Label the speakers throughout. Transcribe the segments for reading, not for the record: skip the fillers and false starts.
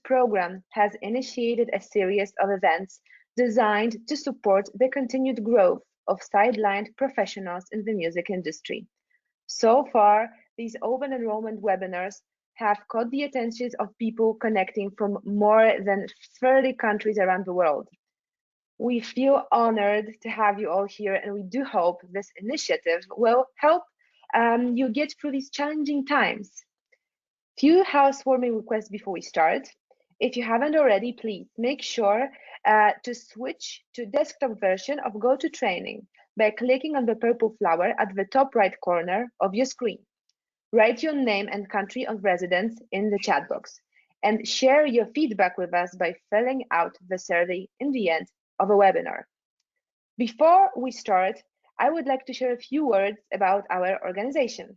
Speaker 1: program has initiated a series of events designed to support the continued growth of sidelined professionals in the music industry. So far, these open enrollment webinars have caught the attention of people connecting from more than 30 countries around the world. We feel honored to have you all here, and we do hope this initiative will help you get through these challenging times. Few housewarming requests before we start. If you haven't already, please make sure to switch to desktop version of GoToTraining by clicking on the purple flower at the top right corner of your screen. Write your name and country of residence in the chat box, and share your feedback with us by filling out the survey in the end of a webinar. Before we start, I would like to share a few words about our organization.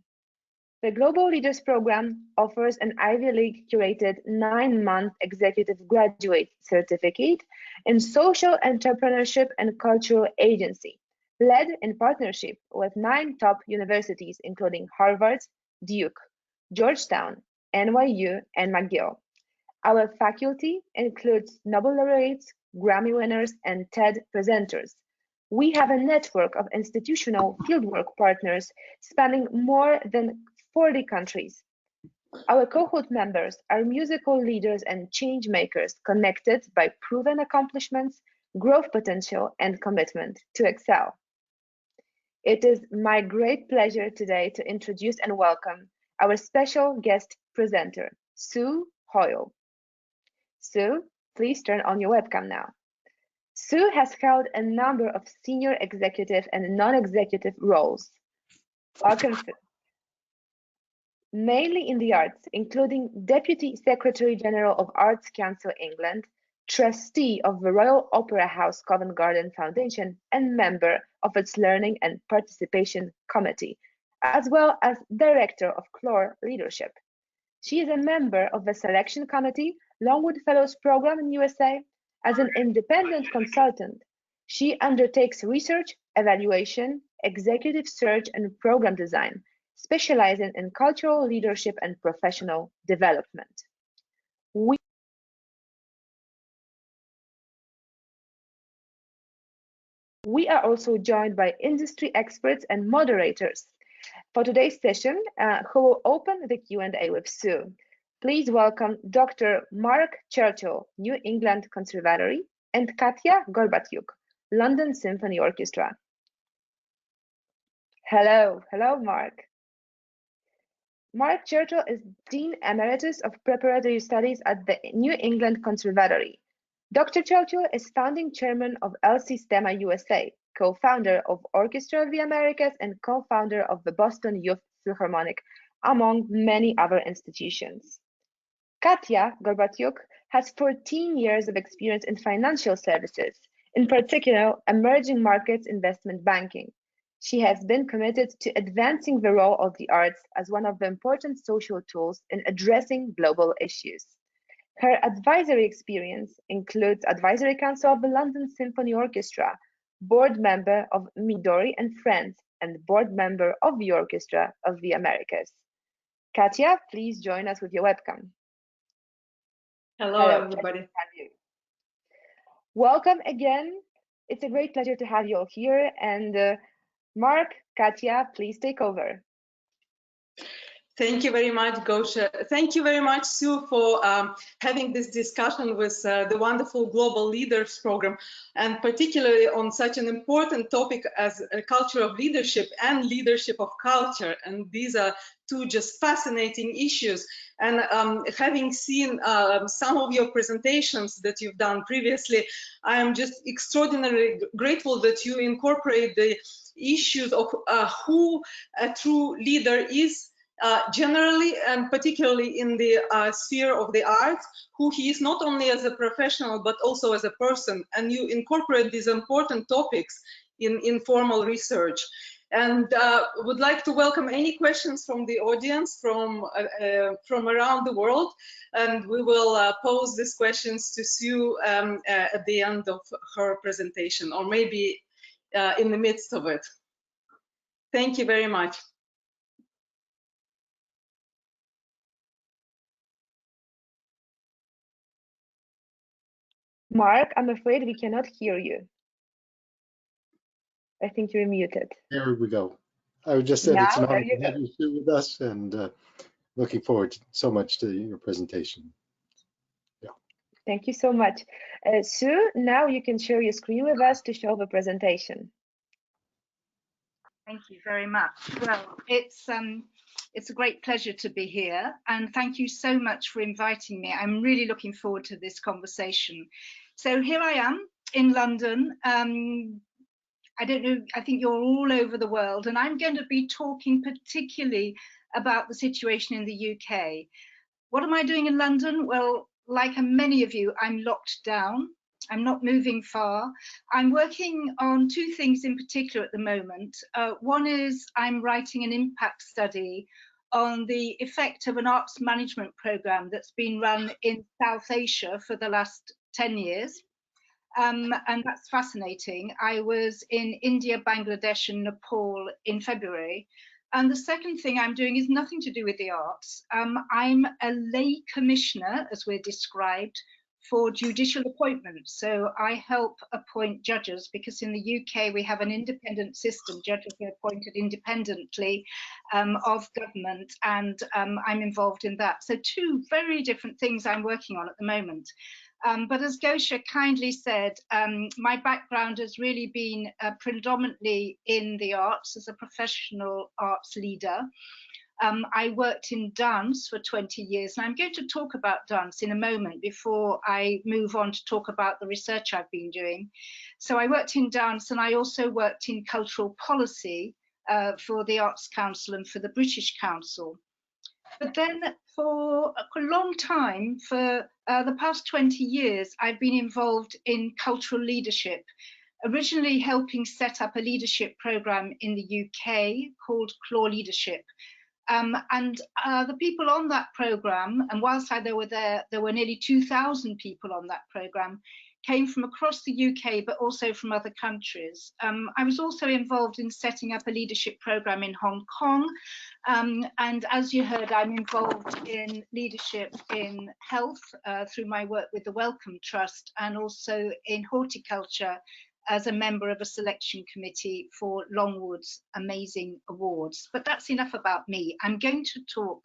Speaker 1: The Global Leaders Program offers an Ivy League curated 9-month executive graduate certificate in social entrepreneurship and cultural agency, led in partnership with 9 top universities, including Harvard, Duke, Georgetown, NYU, and McGill. Our faculty includes Nobel laureates, Grammy winners, and TED presenters. We have a network of institutional fieldwork partners spanning more than 40 countries. Our cohort members are musical leaders and change makers connected by proven accomplishments, growth potential, and commitment to excel. It is my great pleasure today to introduce and welcome our special guest presenter, Sue Hoyle. Sue, please turn on your webcam now. Sue has held a number of senior executive and non-executive roles. Welcome, Sue. Mainly in the arts, including Deputy Secretary General of Arts Council England, Trustee of the Royal Opera House Covent Garden Foundation, and member of its Learning and Participation Committee, as well as Director of Clore Leadership. She is a member of the Selection Committee, Longwood Fellows Program in USA. As an independent consultant, she undertakes research, evaluation, executive search, and program design, specializing in cultural leadership and professional development. We are also joined by industry experts and moderators for today's session, who will open the Q&A with Sue. Please welcome Dr. Mark Churchill, New England Conservatory, and Katya Gorbatiouk, London Symphony Orchestra. Hello, Mark. Mark Churchill is Dean Emeritus of Preparatory Studies at the New England Conservatory. Dr. Churchill is founding chairman of LC STEMA USA, co-founder of Orchestra of the Americas, and co-founder of the Boston Youth Philharmonic, among many other institutions. Katya Gorbatiouk has 14 years of experience in financial services, in particular emerging markets investment banking. She has been committed to advancing the role of the arts as one of the important social tools in addressing global issues. Her advisory experience includes Advisory Council of the London Symphony Orchestra, board member of Midori and Friends, and board member of the Orchestra of the Americas. Katya, please join us with your webcam.
Speaker 2: Hello, everybody.
Speaker 1: Welcome again. It's a great pleasure to have you all here. And Mark, Katya, please take over.
Speaker 2: Thank you very much, Gosha. Thank you very much, Sue, for having this discussion with the wonderful Global Leaders Program, and particularly on such an important topic as a culture of leadership and leadership of culture. And these are two just fascinating issues. And having seen some of your presentations that you've done previously, I am just extraordinarily grateful that you incorporate the issues of who a true leader is, generally and particularly in the sphere of the arts, who he is not only as a professional but also as a person, and you incorporate these important topics in informal research. And would like to welcome any questions from the audience from around the world, and we will pose these questions to Sue at the end of her presentation, or maybe in the midst of it. Thank you very much.
Speaker 1: Mark, I'm afraid we cannot hear you. I think you're muted.
Speaker 3: There we go. I just said it's
Speaker 1: Now,
Speaker 3: an
Speaker 1: there
Speaker 3: honor
Speaker 1: you
Speaker 3: to
Speaker 1: go.
Speaker 3: have you, Sue, with us, and looking forward so much to your presentation. Yeah.
Speaker 1: Thank you so much. Sue, now you can share your screen with us to show the presentation.
Speaker 4: Thank you very much. Well, it's a great pleasure to be here, and thank you so much for inviting me. I'm really looking forward to this conversation. So here I am in London. I don't know, I think you're all over the world, and I'm going to be talking particularly about the situation in the UK. What am I doing in London? Well, like many of you, I'm locked down. I'm not moving far. I'm working on two things in particular at the moment. One is I'm writing an impact study on the effect of an arts management program that's been run in South Asia for the last 10 years. And that's fascinating. I was in India, Bangladesh, and Nepal in February. And the second thing I'm doing is nothing to do with the arts. I'm a lay commissioner, as we're described, for judicial appointments. So I help appoint judges, because in the UK we have an independent system. Judges are appointed independently of government, and I'm involved in that. So two very different things I'm working on at the moment. But as Gosha kindly said, my background has really been predominantly in the arts as a professional arts leader. I worked in dance for 20 years, and I'm going to talk about dance in a moment before I move on to talk about the research I've been doing. So I worked in dance, and I also worked in cultural policy for the Arts Council and for the British Council. But then for a long time, for the past 20 years, I've been involved in cultural leadership, originally helping set up a leadership program in the UK called Clore Leadership. And the people on that program, and whilst they were there were nearly 2,000 people on that program, came from across the UK, but also from other countries. I was also involved in setting up a leadership program in Hong Kong. And as you heard, I'm involved in leadership in health through my work with the Wellcome Trust, and also in horticulture as a member of a selection committee for Longwood's Amazing Awards. But that's enough about me. I'm going to talk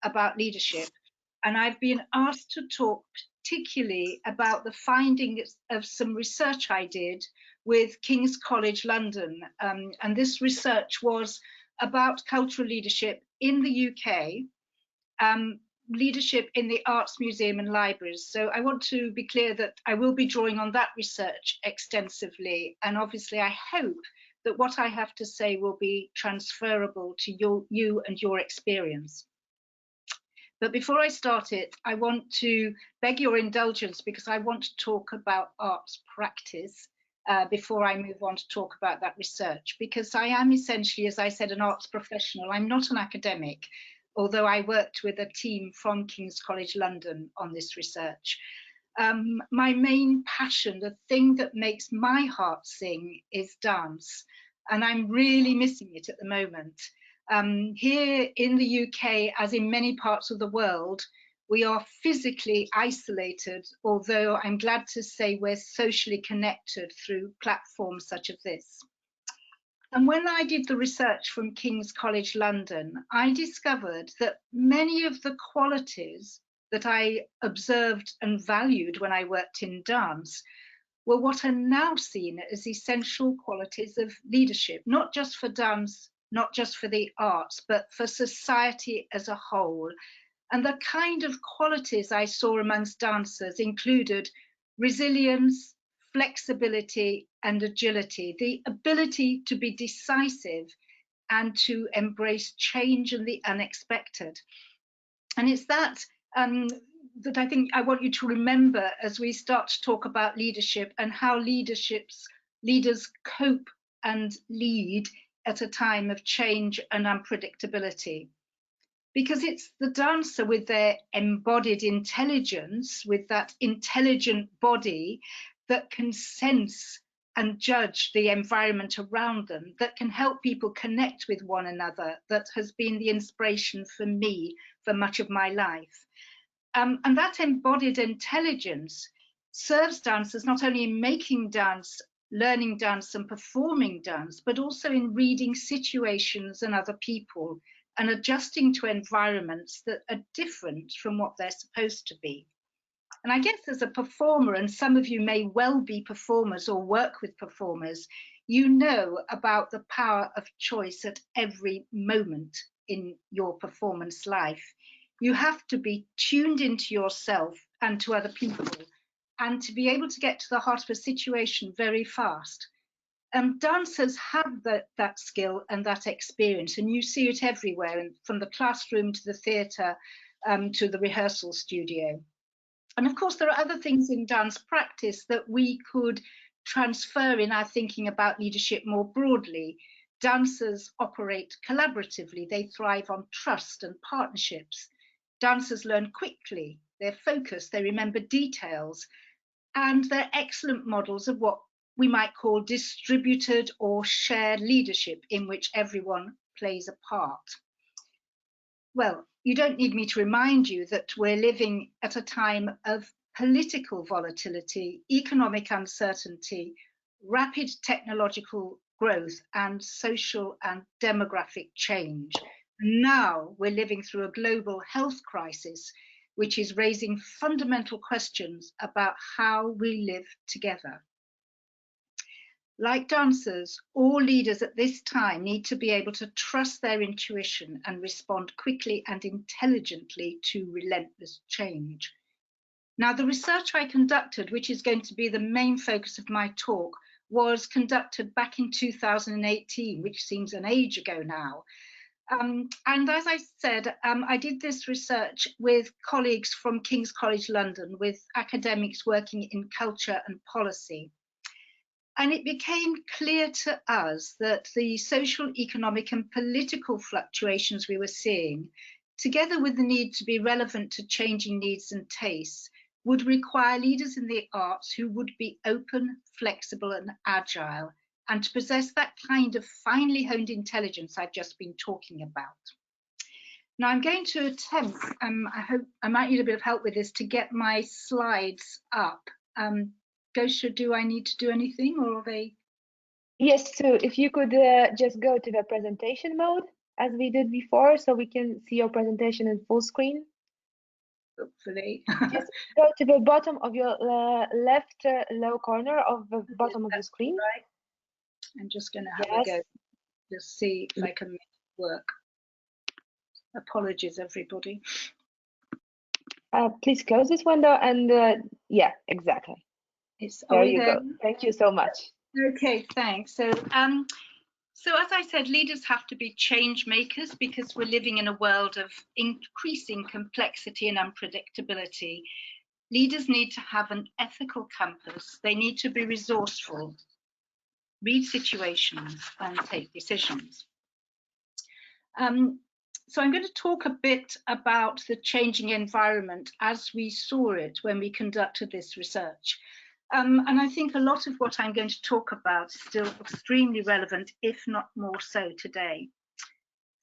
Speaker 4: about leadership, and I've been asked to talk particularly about the findings of some research I did with King's College London. And this research was about cultural leadership in the UK, leadership in the arts museum and libraries. So I want to be clear that I will be drawing on that research extensively, and obviously I hope that what I have to say will be transferable to you and your experience. But before I start it, I want to beg your indulgence, because I want to talk about arts practice before I move on to talk about that research, because I am essentially, as I said, an arts professional. I'm not an academic, although I worked with a team from King's College London on this research. My main passion, the thing that makes my heart sing, is dance, and I'm really missing it at the moment. Here in the UK, as in many parts of the world, we are physically isolated, although I'm glad to say we're socially connected through platforms such as this. And when I did the research from King's College London, I discovered that many of the qualities that I observed and valued when I worked in dance were what are now seen as essential qualities of leadership, not just for dance, not just for the arts, but for society as a whole. And the kind of qualities I saw amongst dancers included resilience, flexibility, and agility, the ability to be decisive and to embrace change and the unexpected. And it's that that I think I want you to remember as we start to talk about leadership and how leaders cope and lead at a time of change and unpredictability. Because it's the dancer with their embodied intelligence, with that intelligent body, that can sense and judge the environment around them, that can help people connect with one another, that has been the inspiration for me for much of my life. And that embodied intelligence serves dancers not only in making dance, learning dance and performing dance, but also in reading situations and other people and adjusting to environments that are different from what they're supposed to be. And I guess as a performer, and some of you may well be performers or work with performers, you know about the power of choice at every moment in your performance life. You have to be tuned into yourself and to other people, and to be able to get to the heart of a situation very fast. Dancers have that skill and that experience, and you see it everywhere, from the classroom to the theatre to the rehearsal studio. And of course, there are other things in dance practice that we could transfer in our thinking about leadership more broadly. Dancers operate collaboratively, they thrive on trust and partnerships. Dancers learn quickly, they're focused, they remember details, and they're excellent models of what we might call distributed or shared leadership, in which everyone plays a part. Well, you don't need me to remind you that we're living at a time of political volatility, economic uncertainty, rapid technological growth, and social and demographic change. Now we're living through a global health crisis, which is raising fundamental questions about how we live together. Like dancers, all leaders at this time need to be able to trust their intuition and respond quickly and intelligently to relentless change. Now, the research I conducted, which is going to be the main focus of my talk, was conducted back in 2018, which seems an age ago now. And as I said, I did this research with colleagues from King's College London, with academics working in culture and policy. And it became clear to us that the social, economic and political fluctuations we were seeing, together with the need to be relevant to changing needs and tastes, would require leaders in the arts who would be open, flexible and agile, and to possess that kind of finely honed intelligence I've just been talking about. Now I'm going to attempt, I hope I might need a bit of help with this, to get my slides up. Gosha, do I need to do anything, or are they?
Speaker 1: Yes, so if you could just go to the presentation mode as we did before, so we can see your presentation in full screen.
Speaker 4: Hopefully.
Speaker 1: Just go to the bottom of your left low corner of the bottom of the screen.
Speaker 4: Right. I'm just going to have a go. Just see if I can make it work. Apologies, everybody.
Speaker 1: Please close this window and yeah, exactly. There you go. Thank you so much.
Speaker 4: Okay, thanks. So as I said, leaders have to be change makers because we're living in a world of increasing complexity and unpredictability. Leaders need to have an ethical compass. They need to be resourceful, read situations and take decisions. So I'm going to talk a bit about the changing environment as we saw it when we conducted this research. And I think a lot of what I'm going to talk about is still extremely relevant, if not more so today.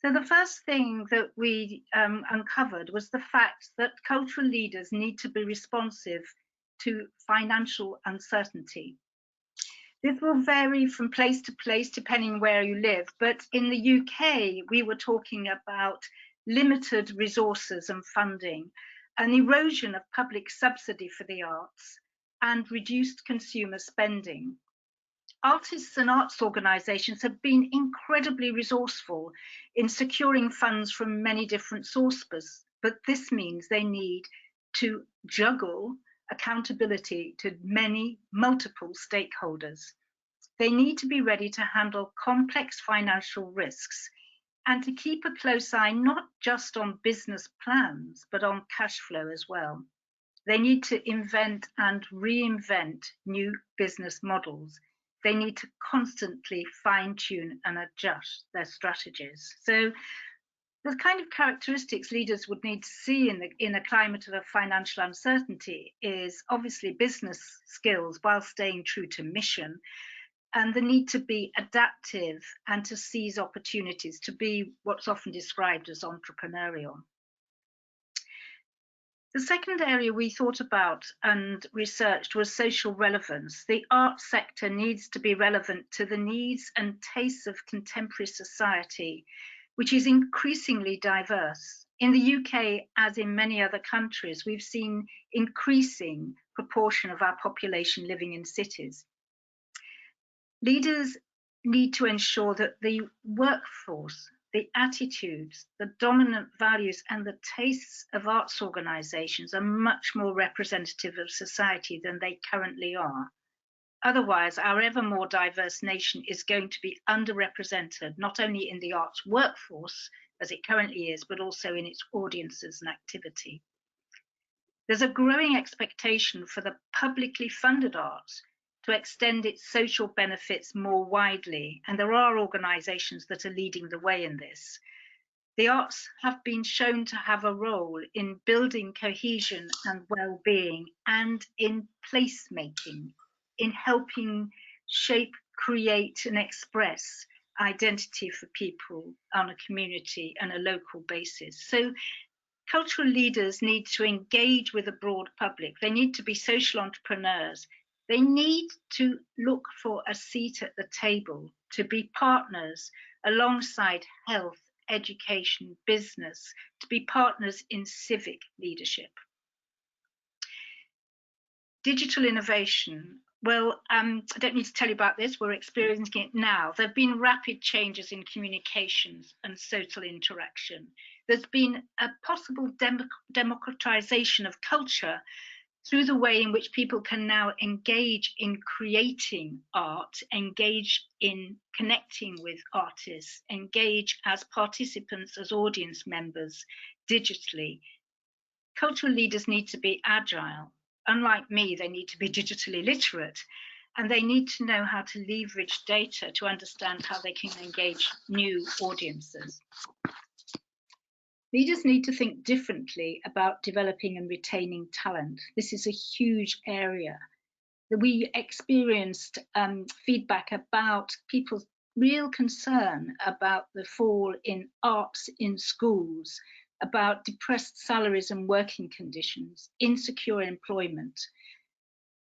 Speaker 4: So the first thing that we uncovered was the fact that cultural leaders need to be responsive to financial uncertainty. This will vary from place to place depending where you live, but in the UK, we were talking about limited resources and funding, an erosion of public subsidy for the arts, and reduced consumer spending. Artists and arts organisations have been incredibly resourceful in securing funds from many different sources, but this means they need to juggle accountability to many multiple stakeholders. They need to be ready to handle complex financial risks and to keep a close eye not just on business plans, but on cash flow as well. They need to invent and reinvent new business models. They need to constantly fine-tune and adjust their strategies. So the kind of characteristics leaders would need to see in a climate of financial uncertainty is obviously business skills while staying true to mission, and the need to be adaptive and to seize opportunities, to be what's often described as entrepreneurial. The second area we thought about and researched was social relevance. The arts sector needs to be relevant to the needs and tastes of contemporary society, which is increasingly diverse. In the UK, as in many other countries, we've seen increasing proportion of our population living in cities. Leaders need to ensure that the workforce, the attitudes, the dominant values and the tastes of arts organisations are much more representative of society than they currently are. Otherwise, our ever more diverse nation is going to be underrepresented, not only in the arts workforce, as it currently is, but also in its audiences and activity. There's a growing expectation for the publicly funded arts to extend its social benefits more widely, and there are organisations that are leading the way in this. The arts have been shown to have a role in building cohesion and well-being and in placemaking, in helping shape, create and express identity for people on a community and a local basis. So cultural leaders need to engage with a broad public. They need to be social entrepreneurs. They need to look for a seat at the table, to be partners alongside health, education, business, to be partners in civic leadership. Digital innovation. Well, I don't need to tell you about this. We're experiencing it now. There have been rapid changes in communications and social interaction. There's been a possible democratization of culture through the way in which people can now engage in creating art, engage in connecting with artists, engage as participants, as audience members digitally. Cultural leaders need to be agile. Unlike me, they need to be digitally literate, and they need to know how to leverage data to understand how they can engage new audiences. Leaders need to think differently about developing and retaining talent. This is a huge area. We experienced feedback about people's real concern about the fall in arts in schools, about depressed salaries and working conditions, insecure employment.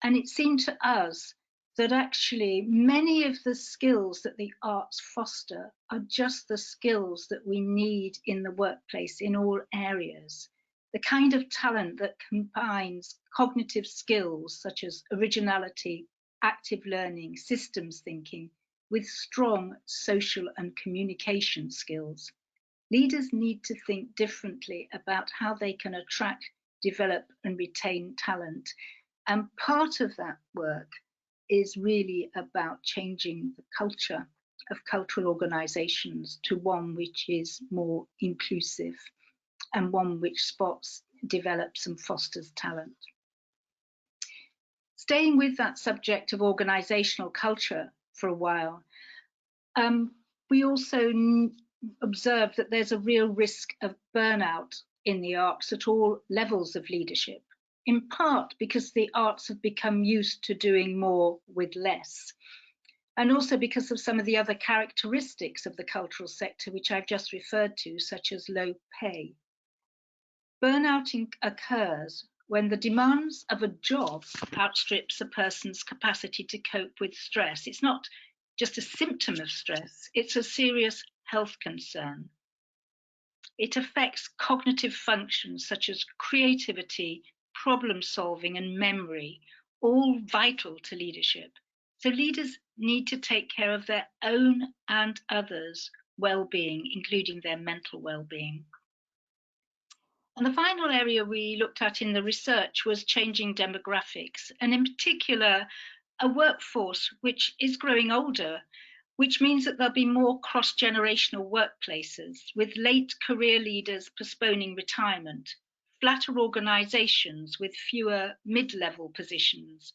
Speaker 4: And it seemed to us that actually many of the skills that the arts foster are just the skills that we need in the workplace in all areas. The kind of talent that combines cognitive skills such as originality, active learning, systems thinking, with strong social and communication skills. Leaders need to think differently about how they can attract, develop and retain talent. And part of that work is really about changing the culture of cultural organisations to one which is more inclusive and one which spots, develops and fosters talent. Staying with that subject of organisational culture for a while, we also observe that there's a real risk of burnout in the arts at all levels of leadership, in part because the arts have become used to doing more with less, and also because of some of the other characteristics of the cultural sector, which I've just referred to, such as low pay. Burnout occurs when the demands of a job outstrips a person's capacity to cope with stress. It's not just a symptom of stress, it's a serious health concern. It affects cognitive functions such as creativity, problem solving and memory, all vital to leadership. So leaders need to take care of their own and others' well-being, including their mental well-being. And the final area we looked at in the research was changing demographics, and in particular, a workforce which is growing older, which means that there'll be more cross-generational workplaces, with late career leaders postponing retirement, flatter organisations with fewer mid-level positions,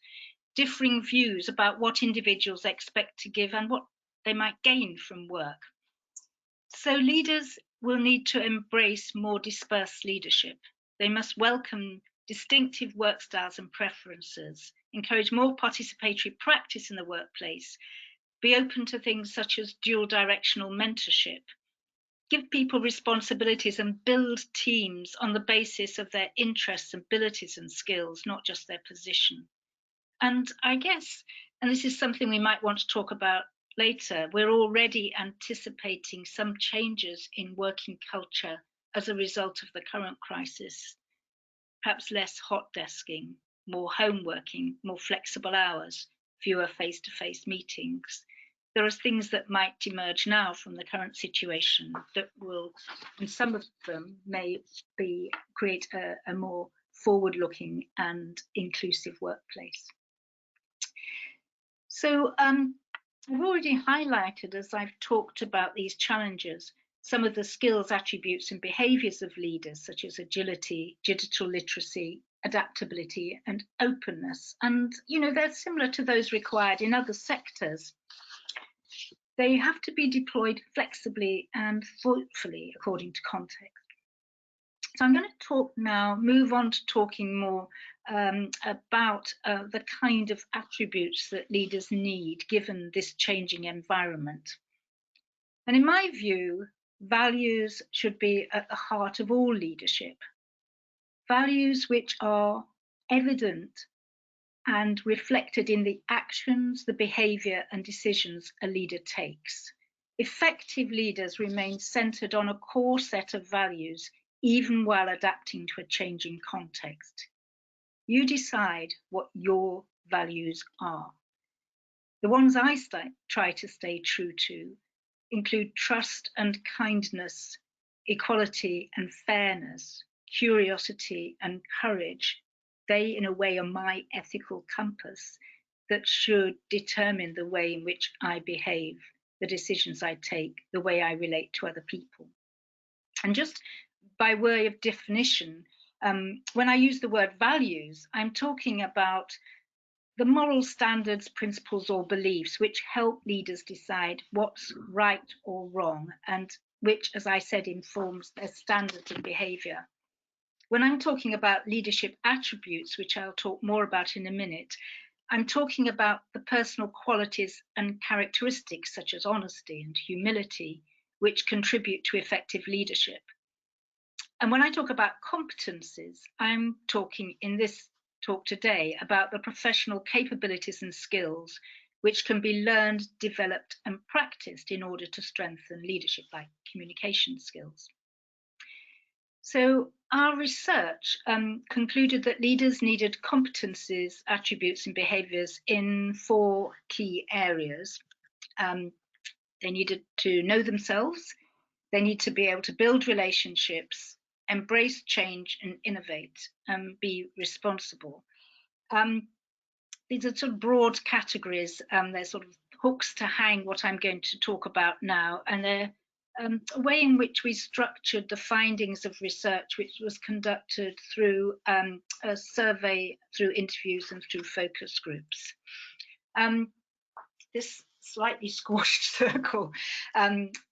Speaker 4: differing views about what individuals expect to give and what they might gain from work. So leaders will need to embrace more dispersed leadership. They must welcome distinctive work styles and preferences, encourage more participatory practice in the workplace, be open to things such as dual directional mentorship, give people responsibilities and build teams on the basis of their interests, abilities and skills, not just their position. And I guess, and this is something we might want to talk about later, we're already anticipating some changes in working culture as a result of the current crisis. Perhaps less hot desking, more home working, more flexible hours, fewer face-to-face meetings. There are things that might emerge now from the current situation that will, and some of them may create a more forward-looking and inclusive workplace. So I've already highlighted, as I've talked about these challenges, some of the skills, attributes and behaviours of leaders, such as agility, digital literacy, adaptability and openness. And, you know, they're similar to those required in other sectors. They have to be deployed flexibly and thoughtfully according to context. So I'm going to talk now, move on to talking more about the kind of attributes that leaders need given this changing environment. And in my view, values should be at the heart of all leadership. Values which are evident and reflected in the actions, the behaviour and decisions a leader takes. Effective leaders remain centred on a core set of values, even while adapting to a changing context. You decide what your values are. The ones I try to stay true to include trust and kindness, equality and fairness, curiosity and courage. They, in a way, are my ethical compass that should determine the way in which I behave, the decisions I take, the way I relate to other people. And just by way of definition, when I use the word values, I'm talking about the moral standards, principles or beliefs which help leaders decide what's right or wrong and which, as I said, informs their standards of behaviour. When I'm talking about leadership attributes, which I'll talk more about in a minute, I'm talking about the personal qualities and characteristics such as honesty and humility, which contribute to effective leadership. And when I talk about competencies, I'm talking in this talk today about the professional capabilities and skills which can be learned, developed and practiced in order to strengthen leadership, like communication skills. So our research concluded that leaders needed competencies, attributes and behaviours in 4 key areas. They needed to know themselves, they need to be able to build relationships, embrace change and innovate, and be responsible. These are sort of broad categories. They're sort of hooks to hang what I'm going to talk about now, and they're a way in which we structured the findings of research, which was conducted through a survey, through interviews and through focus groups. This slightly squashed circle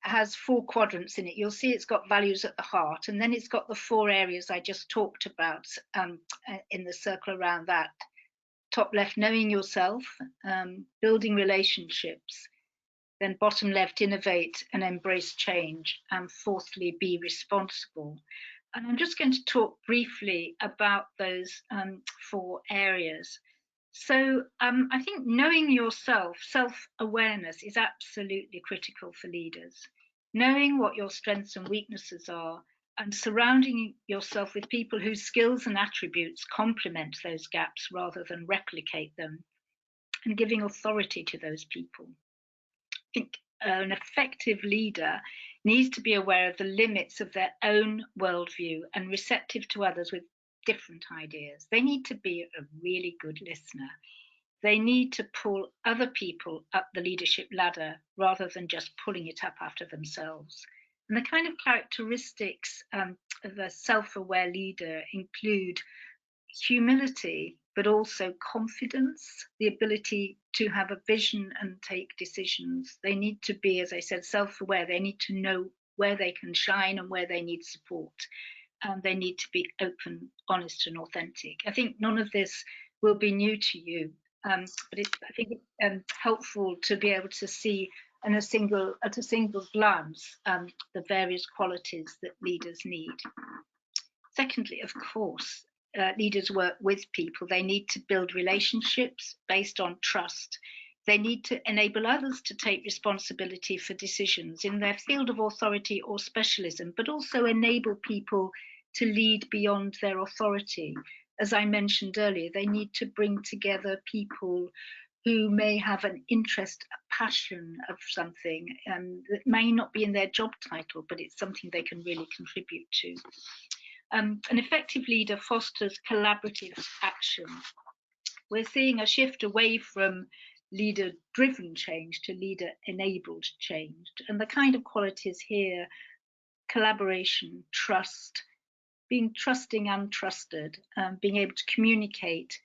Speaker 4: has 4 quadrants in it. You'll see it's got values at the heart, and then it's got the 4 areas I just talked about in the circle around that. Top left, knowing yourself, building relationships, then bottom left, innovate and embrace change, and fourthly, be responsible. And I'm just going to talk briefly about those 4 areas. So I think knowing yourself, self-awareness is absolutely critical for leaders. Knowing what your strengths and weaknesses are and surrounding yourself with people whose skills and attributes complement those gaps rather than replicate them, and giving authority to those people. I think an effective leader needs to be aware of the limits of their own worldview and receptive to others with different ideas. They need to be a really good listener. They need to pull other people up the leadership ladder rather than just pulling it up after themselves. And the kind of characteristics of a self-aware leader include humility, but also confidence, the ability to have a vision and take decisions. They need to be, as I said, self-aware. They need to know where they can shine and where they need support. They need to be open, honest and authentic. I think none of this will be new to you, but I think it's helpful to be able to see and at a single glance the various qualities that leaders need. Secondly, of course, leaders work with people. They need to build relationships based on trust. They need to enable others to take responsibility for decisions in their field of authority or specialism, but also enable people to lead beyond their authority. As I mentioned earlier, they need to bring together people who may have an interest, a passion of something that may not be in their job title, but it's something they can really contribute to. An effective leader fosters collaborative action. We're seeing a shift away from leader-driven change to leader-enabled change. And the kind of qualities here, collaboration, trust, being trusting and trusted, being able to communicate,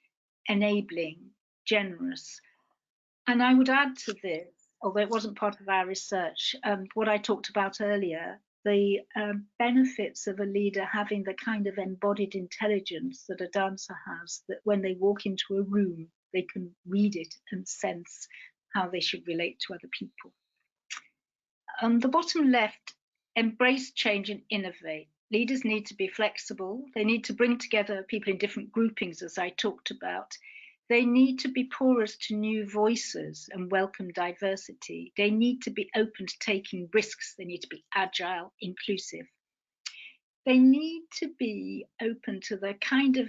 Speaker 4: enabling, generous. And I would add to this, although it wasn't part of our research, what I talked about earlier, the benefits of a leader having the kind of embodied intelligence that a dancer has, that when they walk into a room, they can read it and sense how they should relate to other people. On the bottom left, embrace change and innovate. Leaders need to be flexible. They need to bring together people in different groupings, as I talked about. They need to be porous to new voices and welcome diversity. They need to be open to taking risks. They need to be agile, inclusive. They need to be open to the kind of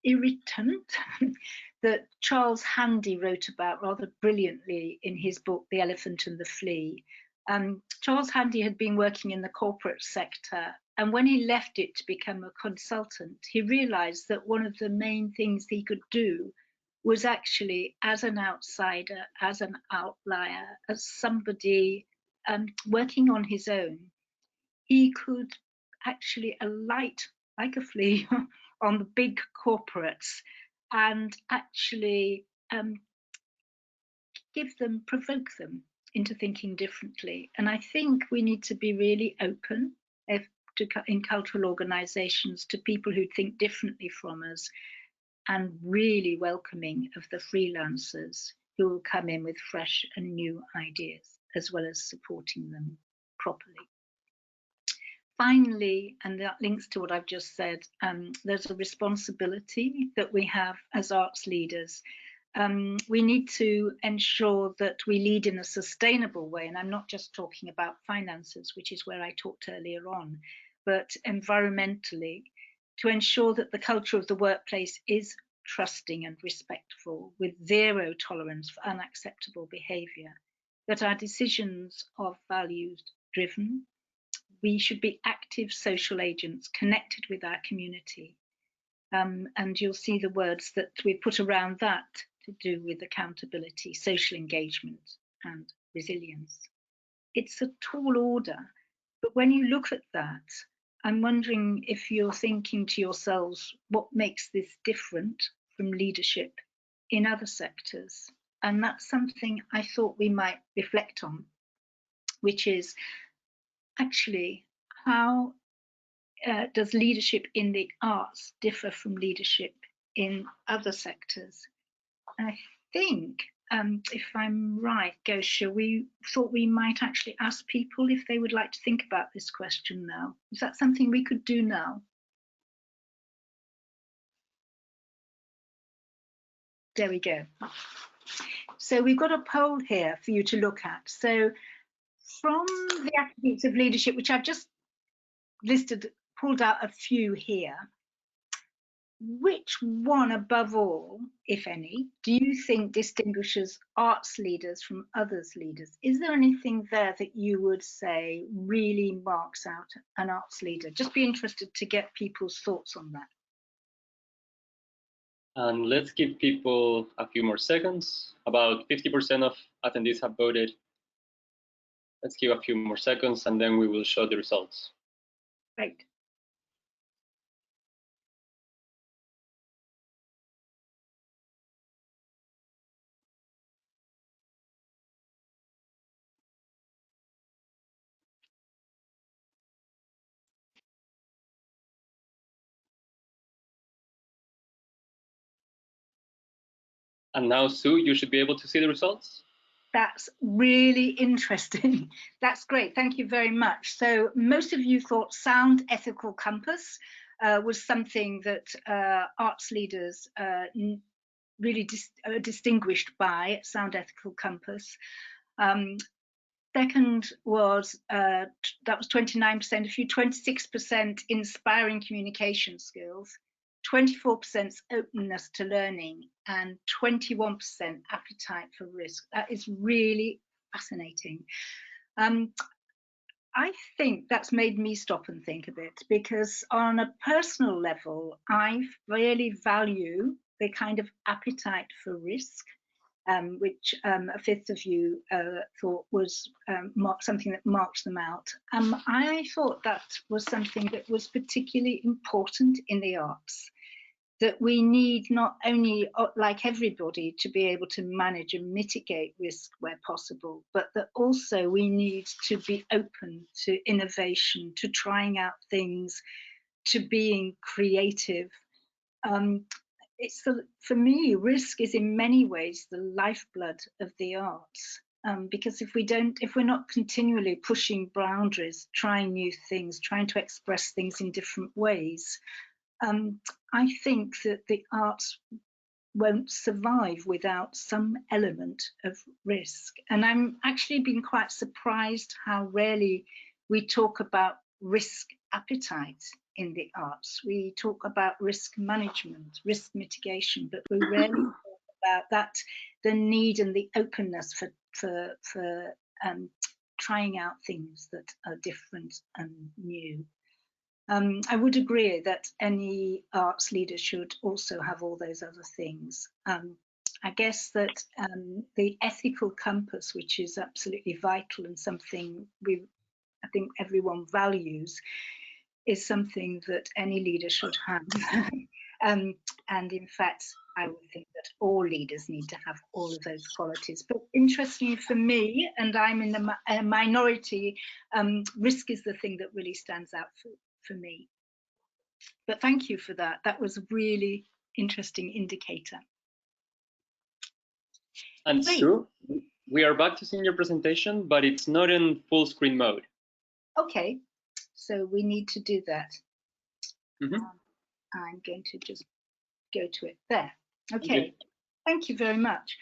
Speaker 4: irritant that Charles Handy wrote about rather brilliantly in his book, The Elephant and the Flea. Charles Handy had been working in the corporate sector, and when he left it to become a consultant, he realized that one of the main things he could do was actually, as an outsider, as an outlier, as somebody working on his own, he could actually alight like a flea on the big corporates and actually provoke them into thinking differently. And I think we need to be really open in cultural organizations to people who think differently from us, and really welcoming of the freelancers who will come in with fresh and new ideas, as well as supporting them properly. Finally, and that links to what I've just said, there's a responsibility that we have as arts leaders. We need to ensure that we lead in a sustainable way, and I'm not just talking about finances, which is where I talked earlier on, but environmentally, to ensure that the culture of the workplace is trusting and respectful, with zero tolerance for unacceptable behaviour, that our decisions are values driven. We should be active social agents connected with our community. And you'll see the words that we put around that to do with accountability, social engagement and resilience. It's a tall order, but when you look at that, I'm wondering if you're thinking to yourselves, what makes this different from leadership in other sectors? And that's something I thought we might reflect on, which is actually how does leadership in the arts differ from leadership in other sectors? And I think, if I'm right, Gosha, we thought we might actually ask people if they would like to think about this question now. Is that something we could do now? There we go. So we've got a poll here for you to look at. So from the attributes of leadership, which I've just listed, pulled out a few here, which one above all, if any, do you think distinguishes arts leaders from others leaders? Is there anything there that you would say really marks out an arts leader? Just be interested to get people's thoughts on that.
Speaker 5: And let's give people a few more seconds. About 50% of attendees have voted. Let's give a few more seconds and then we will show the results.
Speaker 4: Great.
Speaker 5: And now, Sue, you should be able to see the results.
Speaker 4: That's really interesting. That's great. Thank you very much. So most of you thought sound ethical compass was something that arts leaders really distinguished by sound ethical compass. Second was, that was 29% of you, 26% inspiring communication skills, 24% openness to learning, and 21% appetite for risk. That is really fascinating. I think that's made me stop and think a bit, because on a personal level, I really value the kind of appetite for risk, which a fifth of you thought was something that marks them out. I thought that was something that was particularly important in the arts, that we need not only, like everybody, to be able to manage and mitigate risk where possible, but that also we need to be open to innovation, to trying out things, to being creative. For me, risk is in many ways the lifeblood of the arts, because if we're not continually pushing boundaries, trying new things, trying to express things in different ways, I think that the arts won't survive without some element of risk. And I'm actually been quite surprised how rarely we talk about risk appetite in the arts. We talk about risk management, risk mitigation, but we rarely talk about that, the need and the openness for trying out things that are different and new. I would agree that any arts leader should also have all those other things. I guess that the ethical compass, which is absolutely vital and something I think everyone values, is something that any leader should have. And in fact, I would think that all leaders need to have all of those qualities. But interestingly for me, and I'm in the minority, risk is the thing that really stands out for me. But thank you for that. That was a really interesting indicator.
Speaker 5: And
Speaker 4: Great.
Speaker 5: Sue, we are back to seeing your presentation, but it's not in full screen mode.
Speaker 4: Okay, so we need to do that.
Speaker 5: Mm-hmm.
Speaker 4: I'm going to just go to it there. Okay, thank you very much.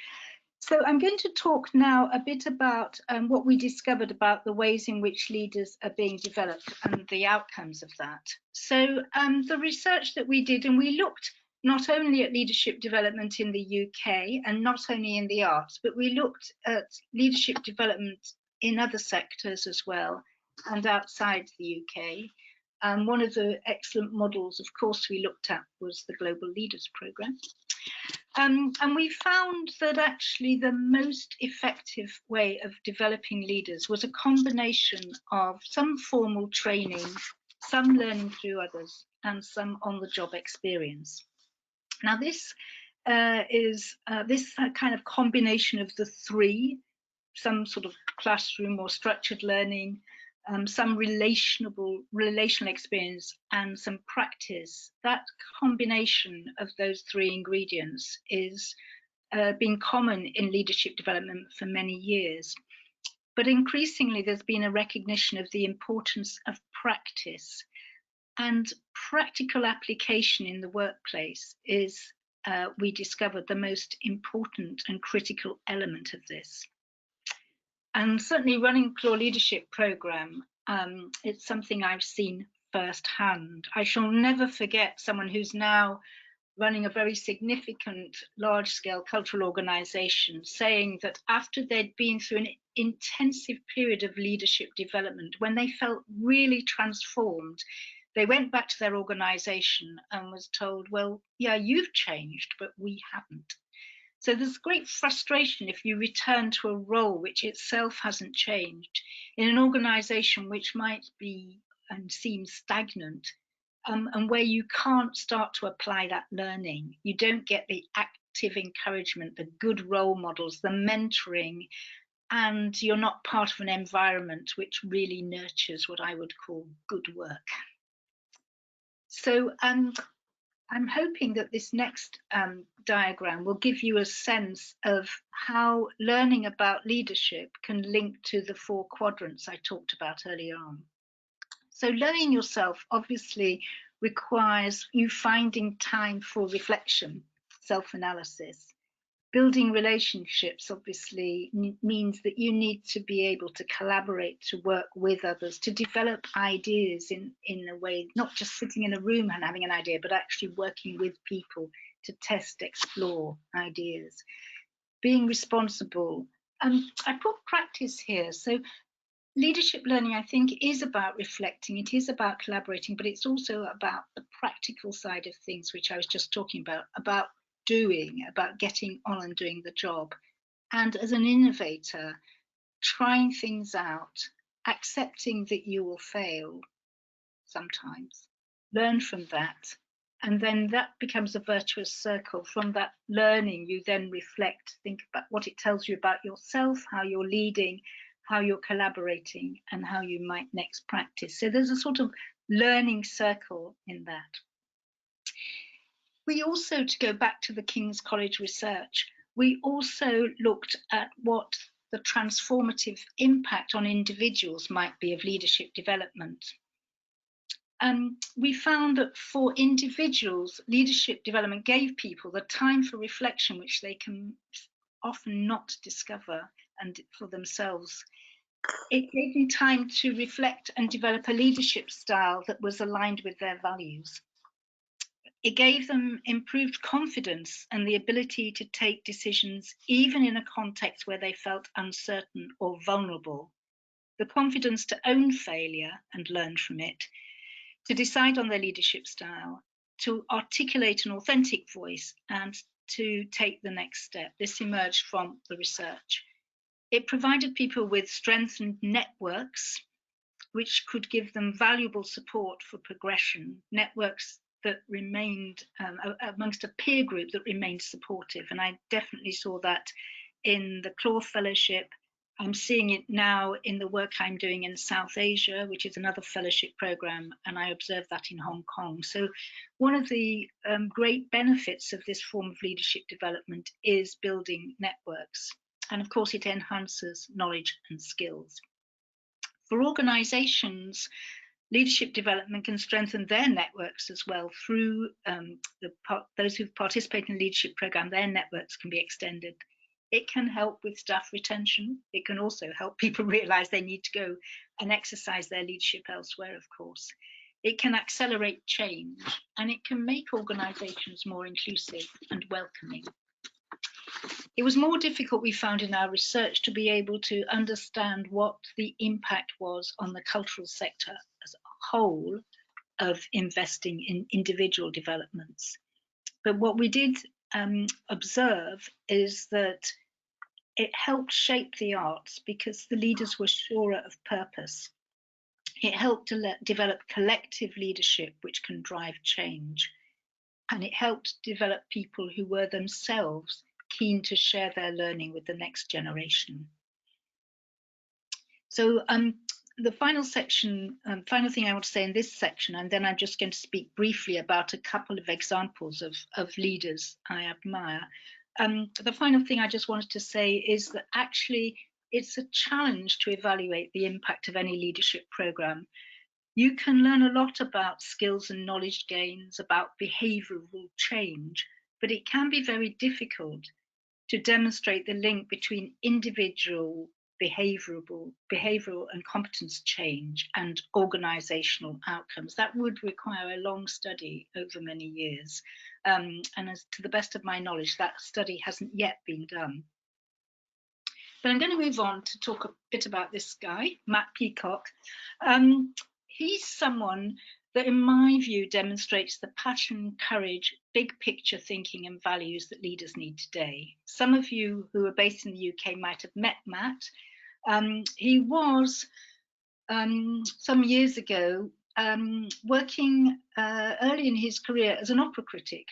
Speaker 4: So I'm going to talk now a bit about what we discovered about the ways in which leaders are being developed and the outcomes of that. So the research that we did, and we looked not only at leadership development in the UK and not only in the arts, but we looked at leadership development in other sectors as well and outside the UK. One of the excellent models, of course, we looked at was the Global Leaders Programme. And we found that actually the most effective way of developing leaders was a combination of some formal training, some learning through others, and some on-the-job experience. Now, this is this kind of combination of the three, some sort of classroom or structured learning, some relational experience, and some practice. That combination of those three ingredients is been common in leadership development for many years. But increasingly, there's been a recognition of the importance of practice, and practical application in the workplace is, we discovered, the most important and critical element of this. And certainly running Clore Leadership Programme, it's something I've seen firsthand. I shall never forget someone who's now running a very significant large-scale cultural organisation saying that after they'd been through an intensive period of leadership development, when they felt really transformed, they went back to their organisation and was told, well, yeah, you've changed, but we haven't. So there's great frustration if you return to a role which itself hasn't changed in an organisation which might be and seem stagnant, and where you can't start to apply that learning. You don't get the active encouragement, the good role models, the mentoring, and you're not part of an environment which really nurtures what I would call good work. So I'm hoping that this next diagram will give you a sense of how learning about leadership can link to the 4 quadrants I talked about earlier on. So learning yourself obviously requires you finding time for reflection, self-analysis. Building relationships obviously means that you need to be able to collaborate, to work with others, to develop ideas in a way, not just sitting in a room and having an idea, but actually working with people to test, explore ideas. Being responsible. I put practice here. So leadership learning, I think, is about reflecting, it is about collaborating, but it's also about the practical side of things, which I was just talking about doing, about getting on and doing the job. And as an innovator, trying things out, accepting that you will fail sometimes, learn from that, and then that becomes a virtuous circle. From that learning, you then reflect, think about what it tells you about yourself, how you're leading, how you're collaborating, and how you might next practice. So there's a sort of learning circle in that. We also, to go back to the King's College research, we also looked at what the transformative impact on individuals might be of leadership development. We found that for individuals, leadership development gave people the time for reflection, which they can often not discover and for themselves. It gave them time to reflect and develop a leadership style that was aligned with their values. It gave them improved confidence and the ability to take decisions even in a context where they felt uncertain or vulnerable. The confidence to own failure and learn from it, to decide on their leadership style, to articulate an authentic voice, and to take the next step. This emerged from the research. It provided people with strengthened networks, which could give them valuable support for progression, networks that remained amongst a peer group that remained supportive. And I definitely saw that in the Clore Fellowship. I'm seeing it now in the work I'm doing in South Asia, which is another fellowship program, and I observed that in Hong Kong. So one of the great benefits of this form of leadership development is building networks. And of course, it enhances knowledge and skills. For organizations, leadership development can strengthen their networks as well through those who've participated in the leadership program. Their networks can be extended. It can help with staff retention. It can also help people realize they need to go and exercise their leadership elsewhere, of course. It can accelerate change, and it can make organizations more inclusive and welcoming. It was more difficult, we found in our research, to be able to understand what the impact was on the cultural sector as a whole of investing in individual developments. But what we did observe is that it helped shape the arts because the leaders were surer of purpose. It helped to develop collective leadership, which can drive change. And it helped develop people who were themselves keen to share their learning with the next generation. So the final section, final thing I want to say in this section, and then I'm just going to speak briefly about a couple of examples of leaders I admire. The final thing I just wanted to say is that actually it's a challenge to evaluate the impact of any leadership program. You can learn a lot about skills and knowledge gains, about behavioral change, but it can be very difficult to demonstrate the link between individual behavioral and competence change and organizational outcomes. That would require a long study over many years. And as to the best of my knowledge, that study hasn't yet been done. But I'm going to move on to talk a bit about this guy, Matt Peacock. He's someone that, in my view, demonstrates the passion, courage, big picture thinking and values that leaders need today. Some of you who are based in the UK might have met Matt. He was, some years ago, working early in his career as an opera critic,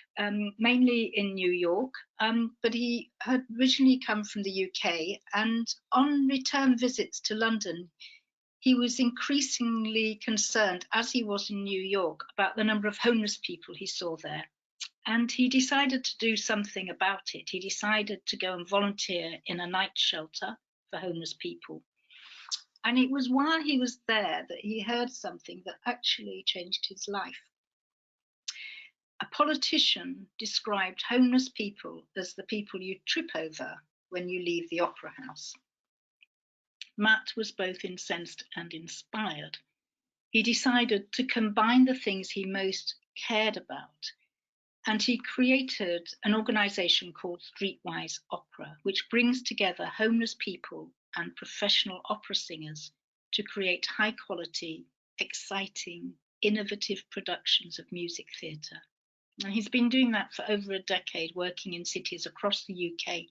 Speaker 4: mainly in New York, but he had originally come from the UK, and on return visits to London, he was increasingly concerned, as he was in New York, about the number of homeless people he saw there. And he decided to do something about it. He decided to go and volunteer in a night shelter for homeless people. And it was while he was there that he heard something that actually changed his life. A politician described homeless people as the people you trip over when you leave the opera house. Matt was both incensed and inspired. He decided to combine the things he most cared about, and he created an organisation called Streetwise Opera, which brings together homeless people and professional opera singers to create high quality, exciting, innovative productions of music theatre. And he's been doing that for over a decade, working in cities across the UK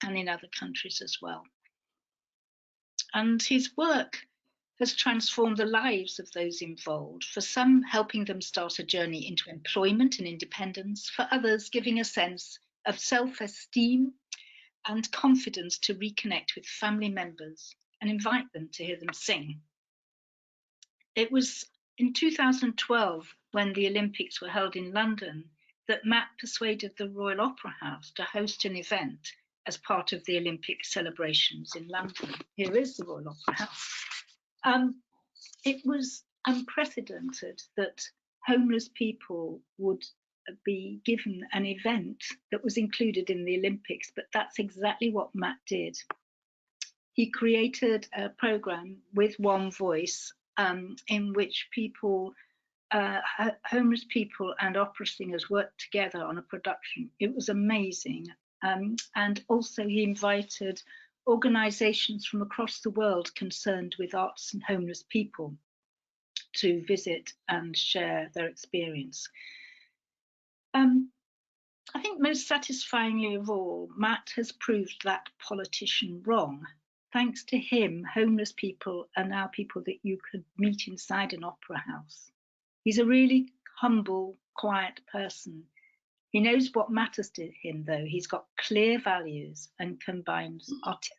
Speaker 4: and in other countries as well. And his work has transformed the lives of those involved, for some helping them start a journey into employment and independence, for others giving a sense of self-esteem and confidence to reconnect with family members and invite them to hear them sing. It was in 2012, when the Olympics were held in London, that Matt persuaded the Royal Opera House to host an event as part of the Olympic celebrations in London. Here is the Royal Opera House. It was unprecedented that homeless people would be given an event that was included in the Olympics, but that's exactly what Matt did. He created a program with One Voice in which people, homeless people and opera singers worked together on a production. It was amazing. And also he invited organisations from across the world concerned with arts and homeless people to visit and share their experience. I think most satisfyingly of all, Matt has proved that politician wrong. Thanks to him, homeless people are now people that you could meet inside an opera house. He's a really humble, quiet person. He knows what matters to him, though. He's got clear values and combines artistic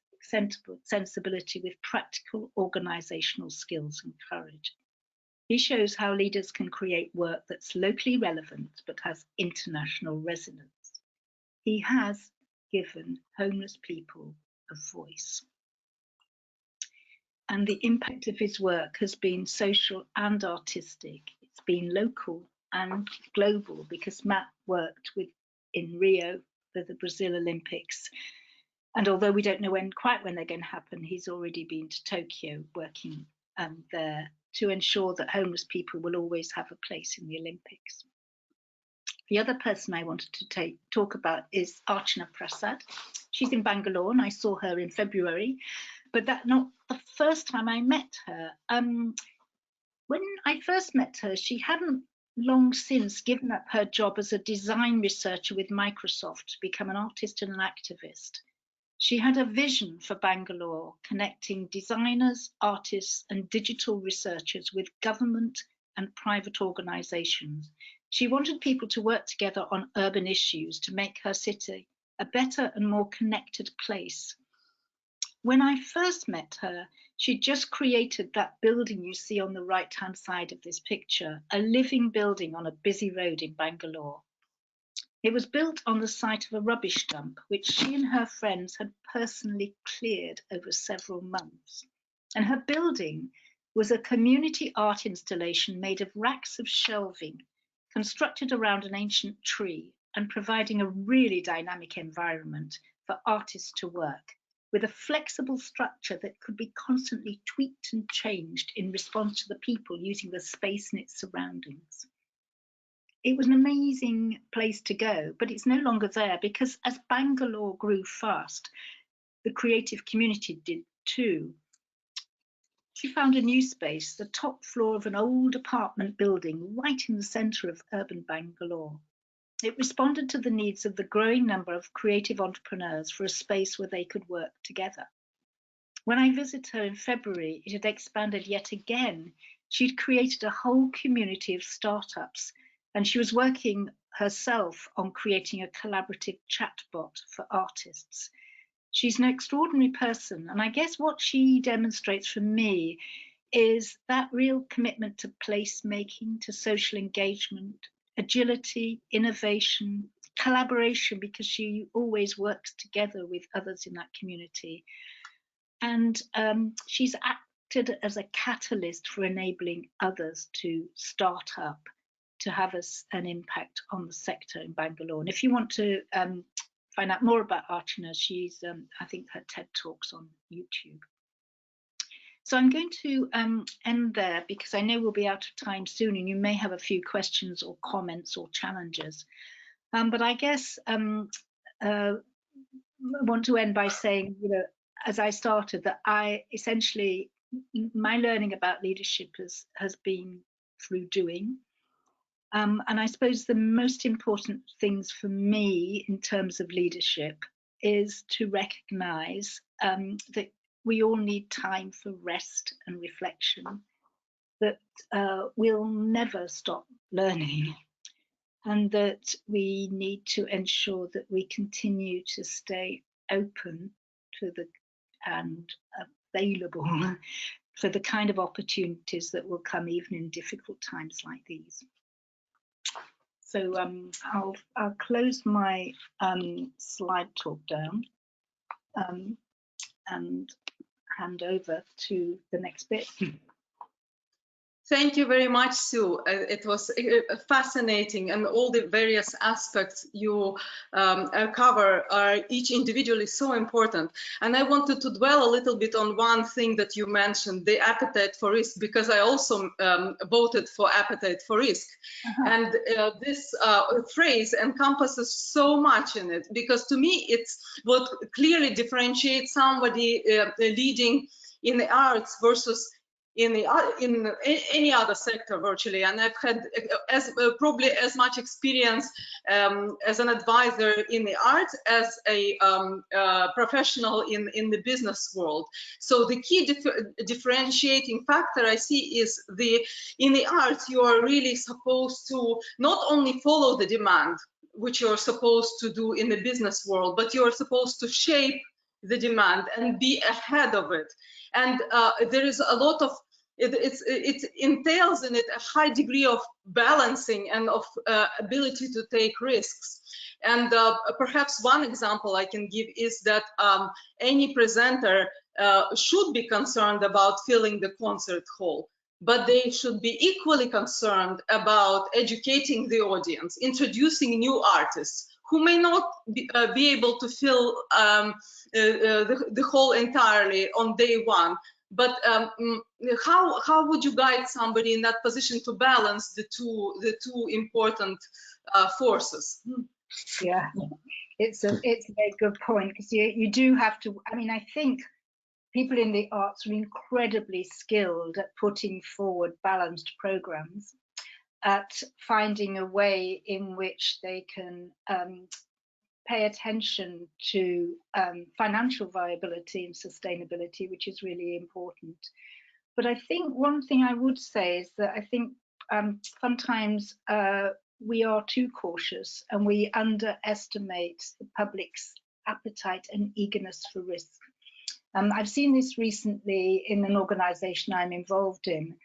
Speaker 4: sensibility with practical organisational skills and courage. He shows how leaders can create work that's locally relevant but has international resonance. He has given homeless people a voice. And the impact of his work has been social and artistic. It's been local and global, because Matt worked in Rio for the Brazil Olympics. And although we don't know quite when they're going to happen, he's already been to Tokyo working there to ensure that homeless people will always have a place in the Olympics. The other person I wanted to talk about is Archana Presa. She's in Bangalore, and I saw her in February, but that's not the first time I met her. When I first met her, she hadn't long since given up her job as a design researcher with Microsoft to become an artist and an activist. She had a vision for Bangalore, connecting designers, artists, and digital researchers with government and private organisations. She wanted people to work together on urban issues to make her city a better and more connected place. When I first met her, she just created that building you see on the right-hand side of this picture, a living building on a busy road in Bangalore. It was built on the site of a rubbish dump, which she and her friends had personally cleared over several months. And her building was a community art installation made of racks of shelving, constructed around an ancient tree and providing a really dynamic environment for artists to work, with a flexible structure that could be constantly tweaked and changed in response to the people using the space and its surroundings. It was an amazing place to go, but it's no longer there, because as Bangalore grew fast, the creative community did too. She found a new space, the top floor of an old apartment building right in the centre of urban Bangalore. It responded to the needs of the growing number of creative entrepreneurs for a space where they could work together. When I visited her in February, it had expanded yet again. She'd created a whole community of startups, and she was working herself on creating a collaborative chatbot for artists. She's an extraordinary person, and I guess what she demonstrates for me is that real commitment to placemaking, to social engagement, agility, innovation, collaboration, because she always works together with others in that community. And she's acted as a catalyst for enabling others to start up, to have an impact on the sector in Bangalore. And if you want to find out more about Archana, she's, I think her TED Talk's on YouTube. So I'm going to end there because I know we'll be out of time soon and you may have a few questions or comments or challenges. But I guess I want to end by saying, you know, as I started, that I essentially, my learning about leadership has been through doing. And I suppose the most important things for me in terms of leadership is to recognize that we all need time for rest and reflection, that we'll never stop learning, and that we need to ensure that we continue to stay open to and available for the kind of opportunities that will come even in difficult times like these. So I'll close my slide talk down and hand over to the next bit.
Speaker 2: Thank you very much, Sue. It was fascinating, and all the various aspects you cover are each individually so important. And I wanted to dwell a little bit on one thing that you mentioned, the appetite for risk, because I also voted for appetite for risk. And this phrase encompasses so much in it, because to me, it's what clearly differentiates somebody leading in the arts versus in any other sector virtually. And I've had probably as much experience as an advisor in the arts as a professional in the business world. So the key differentiating factor I see is in the arts, you are really supposed to not only follow the demand, which you're supposed to do in the business world, but you're supposed to shape the demand and be ahead of it. And there is a lot of, it entails in it a high degree of balancing and of ability to take risks. And perhaps one example I can give is that any presenter should be concerned about filling the concert hall, but they should be equally concerned about educating the audience, introducing new artists who may not be able to fill the hall entirely on day one. But how would you guide somebody in that position to balance the two important forces?
Speaker 4: Yeah, it's a very good point, because you do have to. I mean, I think people in the arts are incredibly skilled at putting forward balanced programs, at finding a way in which they can pay attention to financial viability and sustainability, which is really important. But I think one thing I would say is that I think sometimes we are too cautious and we underestimate the public's appetite and eagerness for risk. I've seen this recently in an organisation I'm involved in,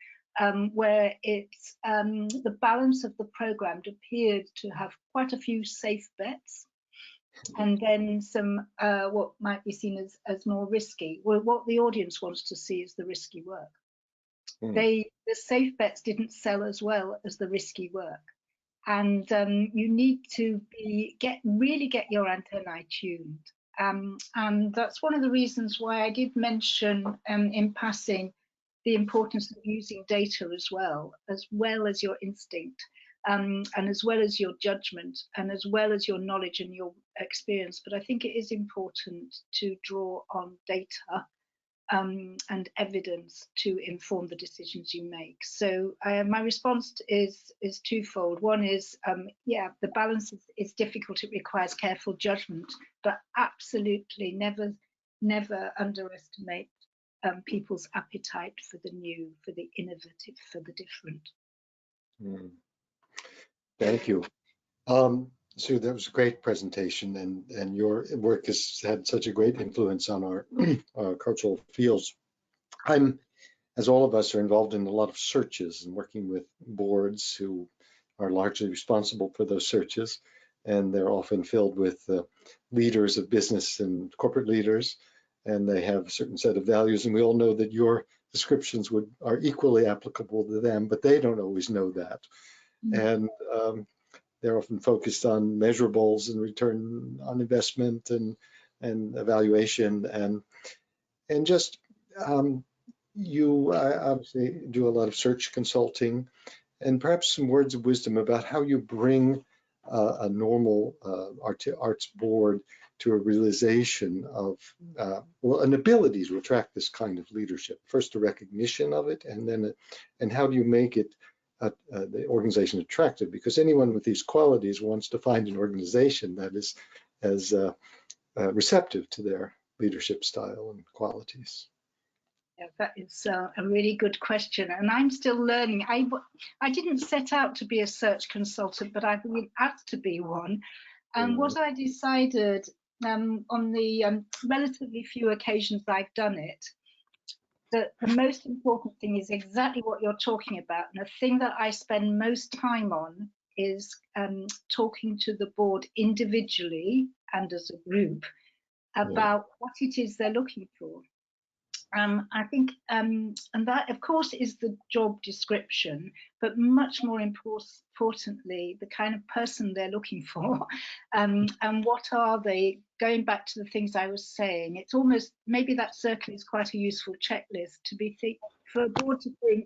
Speaker 4: where it's the balance of the programme appeared to have quite a few safe bets, and then some what might be seen as more risky. Well, what the audience wants to see is the risky work. The safe bets didn't sell as well as the risky work, and you need to really get your antennae tuned. And that's one of the reasons why I did mention in passing the importance of using data as well as your instinct, and as well as your judgment, and as well as your knowledge and your experience. But I think it is important to draw on data and evidence to inform the decisions you make. So my response is twofold. One is, yeah, the balance is difficult. It requires careful judgment, but absolutely never underestimate people's appetite for the new, for the innovative, for the different.
Speaker 3: Thank you. Sue, that was a great presentation, and your work has had such a great influence on our cultural fields. I'm, as all of us, are involved in a lot of searches and working with boards who are largely responsible for those searches, and they're often filled with leaders of business and corporate leaders, and they have a certain set of values, and we all know that your descriptions are equally applicable to them, but they don't always know that. And they're often focused on measurables and return on investment and evaluation, and just you obviously do a lot of search consulting, and perhaps some words of wisdom about how you bring a normal arts board to a realization of well, an ability to attract this kind of leadership. First, a recognition of it, and then and how do you make it the organization attractive? Because anyone with these qualities wants to find an organization that is as receptive to their leadership style and qualities.
Speaker 4: Yeah, that is a really good question, and I'm still learning. I didn't set out to be a search consultant, but I've been asked to be one. And what I decided on the relatively few occasions I've done it, that the most important thing is exactly what you're talking about. And the thing that I spend most time on is talking to the board individually and as a group about what it is they're looking for. I think, and that of course is the job description, but much more importantly, the kind of person they're looking for, and what are they, going back to the things I was saying, it's almost, maybe that circle is quite a useful checklist to be for a board to think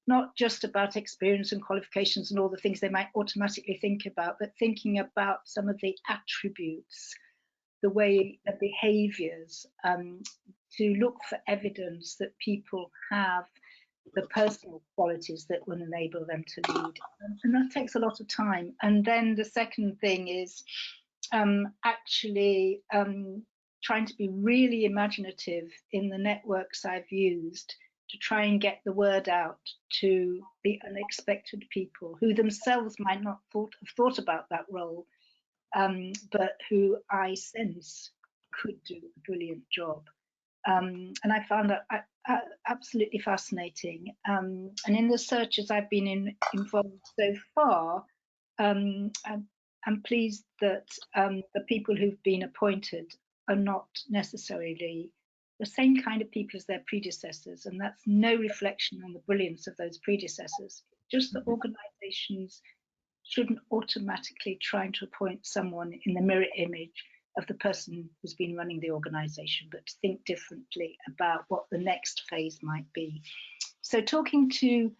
Speaker 4: not just about experience and qualifications and all the things they might automatically think about, but thinking about some of the attributes, the way, the behaviors, to look for evidence that people have the personal qualities that will enable them to lead. And that takes a lot of time. And then the second thing is actually trying to be really imaginative in the networks I've used to try and get the word out to the unexpected people who themselves might not have thought about that role, but who I sense could do a brilliant job. And I found that absolutely fascinating. And in the searches I've been involved so far, I'm pleased that the people who've been appointed are not necessarily the same kind of people as their predecessors. And that's no reflection on the brilliance of those predecessors, just that organizations shouldn't automatically try to appoint someone in the mirror image of the person who's been running the organization, but to think differently about what the next phase might be. So talking to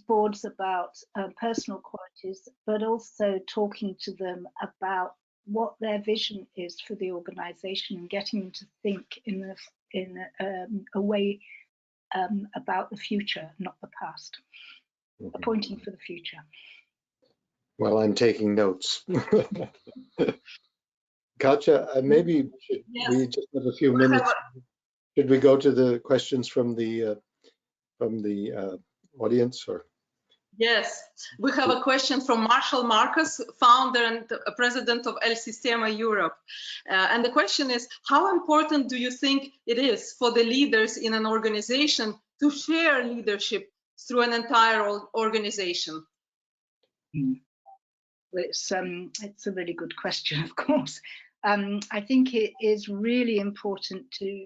Speaker 4: boards about personal qualities, but also talking to them about what their vision is for the organization and getting them to think in a way about the future, not the past, appointing for the future.
Speaker 3: Well, I'm taking notes. Katya, maybe we just have a few minutes. Should we go to the questions from the audience? Or
Speaker 2: yes, we have a question from Marshall Marcus, founder and president of El Sistema Europe. And the question is, how important do you think it is for the leaders in an organization to share leadership through an entire organization?
Speaker 4: Well, it's a really good question, of course. I think it is really important to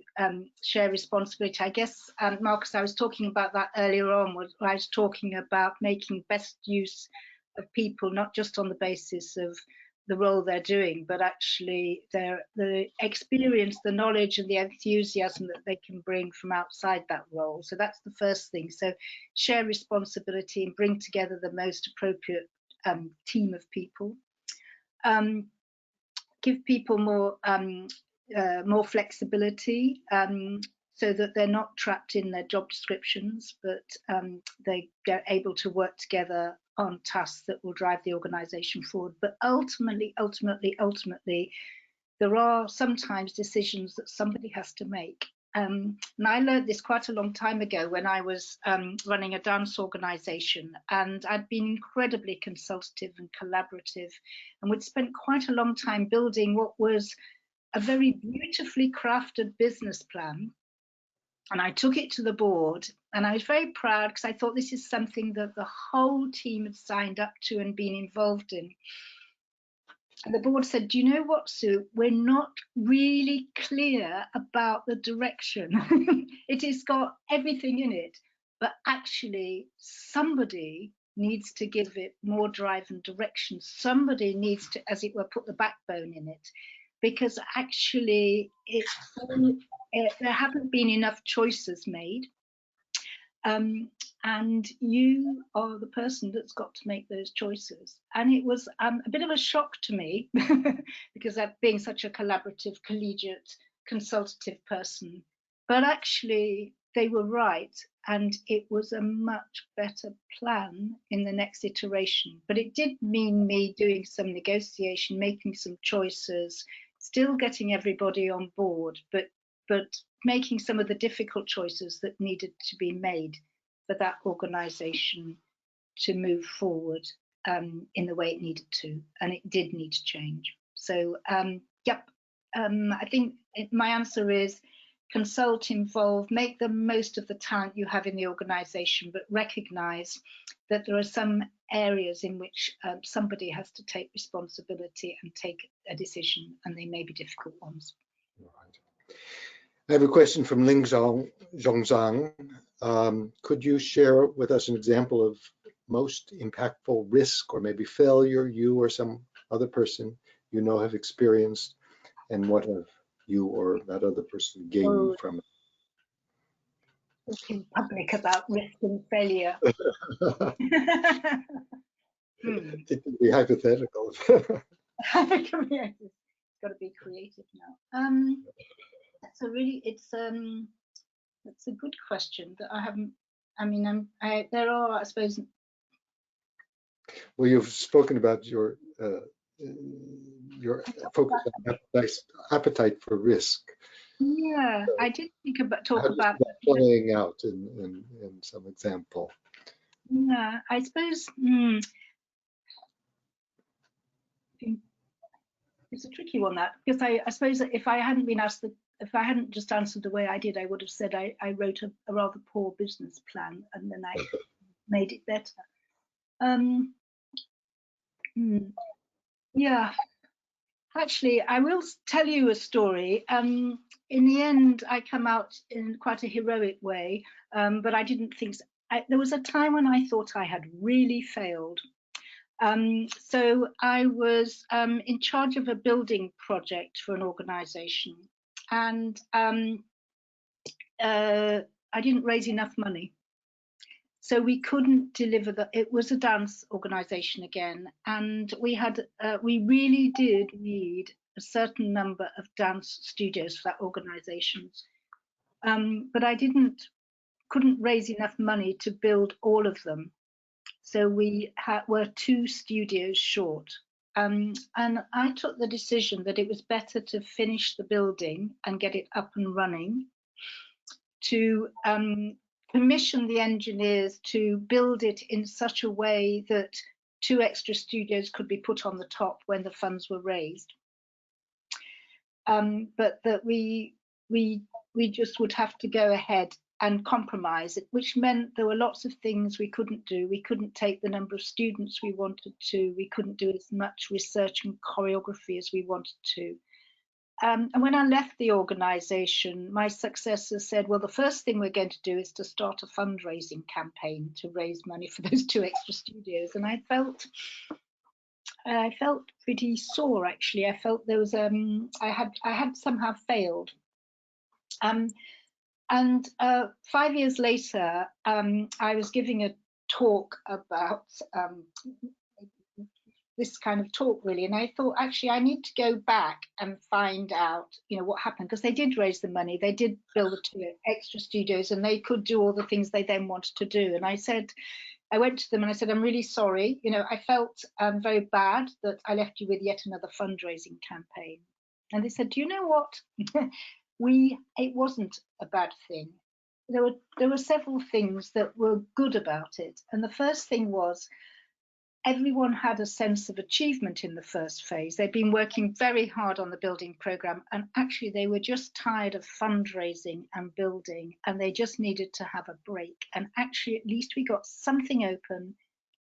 Speaker 4: share responsibility. I guess, Marcus, I was talking about that earlier on, where I was talking about making best use of people, not just on the basis of the role they're doing, but actually the experience, the knowledge and the enthusiasm that they can bring from outside that role. So that's the first thing. So share responsibility and bring together the most appropriate team of people. Give people more flexibility so that they're not trapped in their job descriptions, but they're able to work together on tasks that will drive the organization forward. But ultimately, there are sometimes decisions that somebody has to make. And I learned this quite a long time ago when I was running a dance organization, and I'd been incredibly consultative and collaborative, and we'd spent quite a long time building what was a very beautifully crafted business plan, And I took it to the board, and I was very proud because I thought this is something that the whole team had signed up to and been involved in. And the board said, do you know what, Sue? We're not really clear about the direction. It has got everything in it, but actually somebody needs to give it more drive and direction. Somebody needs to, as it were, put the backbone in it, because actually there haven't been enough choices made. And you are the person that's got to make those choices. And it was a bit of a shock to me because being such a collaborative, collegiate, consultative person, but actually they were right. And it was a much better plan in the next iteration. But it did mean me doing some negotiation, making some choices, still getting everybody on board, but making some of the difficult choices that needed to be made for that organisation to move forward in the way it needed to, and it did need to change. So, yep, I think my answer is consult, involve, make the most of the talent you have in the organisation, but recognise that there are some areas in which somebody has to take responsibility and take a decision, and they may be difficult ones.
Speaker 3: Right. I have a question from Ling Zhongzhang. Could you share with us an example of most impactful risk or maybe failure you or some other person you know have experienced, and what have you or that other person gained from it?
Speaker 4: Talking public about risk and failure.
Speaker 3: It can be hypothetical.
Speaker 4: It's got to be creative now. That's a really, that's a good question that I haven't. I mean, there are, I suppose.
Speaker 3: Well, you've spoken about your focus on appetite for risk.
Speaker 4: Yeah, I did talk about
Speaker 3: that playing out in some example.
Speaker 4: Yeah, I suppose it's a tricky one, that, because I suppose that if I hadn't been asked if I hadn't just answered the way I did, I would have said I wrote a rather poor business plan and then I made it better. Yeah, actually, I will tell you a story. In the end, I come out in quite a heroic way, but I didn't think so. There was a time when I thought I had really failed. So I was in charge of a building project for an organisation, and I didn't raise enough money. So we couldn't deliver it was a dance organisation again, and we really did need a certain number of dance studios for that organisation. But I couldn't raise enough money to build all of them. So we were 2 studios short. And I took the decision that it was better to finish the building and get it up and running, to commission the engineers to build it in such a way that 2 extra studios could be put on the top when the funds were raised. But that we just would have to go ahead and compromise, which meant there were lots of things we couldn't do. We couldn't take the number of students we wanted to. We couldn't do as much research and choreography as we wanted to. And when I left the organisation, my successor said, well, the first thing we're going to do is to start a fundraising campaign to raise money for those 2 extra studios. And I felt pretty sore, actually. I felt there was I had somehow failed. And 5 years later, I was giving a talk about this kind of talk, really, and I thought, actually, I need to go back and find out, what happened, because they did raise the money, they did build the 2 extra studios, and they could do all the things they then wanted to do. And I went to them and I said, I'm really sorry, I felt very bad that I left you with yet another fundraising campaign. And they said, do you know what? It wasn't a bad thing. There were several things that were good about it. And the first thing was everyone had a sense of achievement in the first phase. They'd been working very hard on the building program, and actually they were just tired of fundraising and building, and they just needed to have a break. And actually, at least we got something open.